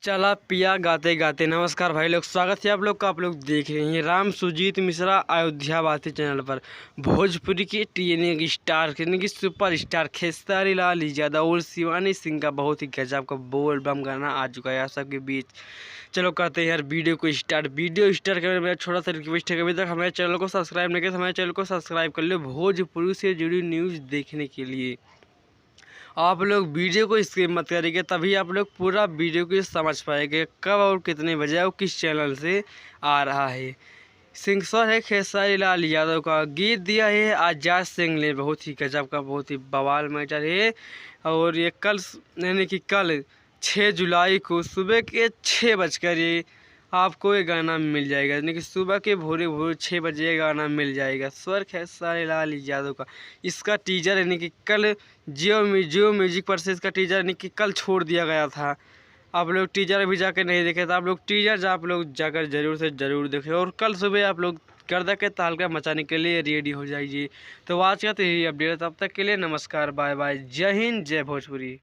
चला पिया गाते गाते। नमस्कार भाई लोग, स्वागत है आप लोग का। आप लोग देख रहे हैं राम सुजीत मिश्रा अयोध्या बाती चैनल पर। भोजपुरी के टीएनए स्टार यानी कि सुपर स्टार खेसारी लाल यादव और शिवानी सिंह का बहुत ही गजब का बोल बम गाना आ चुका है आप सबके बीच। चलो करते हैं यार वीडियो को स्टार्ट। वीडियो स्टार्ट करने मेरा छोटा सा रिक्वेस्ट है, अभी तक हमारे चैनल को सब्सक्राइब नहीं किया तो हमारे चैनल को सब्सक्राइब कर लो भोजपुरी से जुड़ी न्यूज़ देखने के लिए। आप लोग वीडियो को स्किप मत करिएगा, तभी आप लोग पूरा वीडियो को समझ पाएंगे कब और कितने बजे और किस चैनल से आ रहा है। सिंगर है खेसारी लाल यादव का, गीत दिया है आजाद सिंह ने। बहुत ही गजब का, बहुत ही बवाल मैटर है। और ये कल यानी कि कल 6 जुलाई को सुबह के 6 बजकर ये आपको ये गाना मिल जाएगा, यानी कि सुबह के भोरे भोरे 6 बजे ये गाना मिल जाएगा। स्वर खेसारी लाल यादव का। इसका टीजर यानी कि कल जियो म्यूजिक पर से इसका टीजर यानी कि कल छोड़ दिया गया था। आप लोग टीजर अभी जाकर नहीं देखे तो आप लोग टीजर आप लोग जाकर ज़रूर से ज़रूर देखें। और कल सुबह आप लोग गर्दा के तहलका मचाने के लिए रेडी हो जाइए। तो आज का तो यही अपडेट, तब तक के लिए नमस्कार, बाय बाय, जय हिंद, जय भोजपुरी।